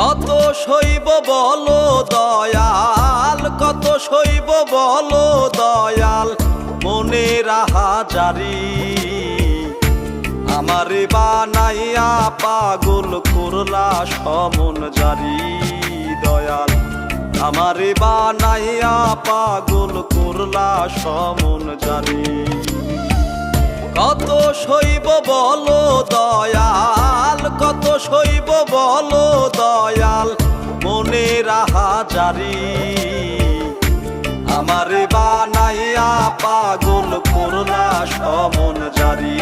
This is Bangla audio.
কত সইব বলো দয়াল, কত সইব বলো দয়াল, মনে রাহা জারি। আমারে বানাইয়া পাগল করলা সমন জারি দয়াল, আমারে বানাইয়া পাগল করলা সমন জারি। কত সইব বলো দয়াল, কত সইব বলো দয়াল, মনে রাহা জারি। আমারে বানাইয়া পাগল করলা সমন জারি।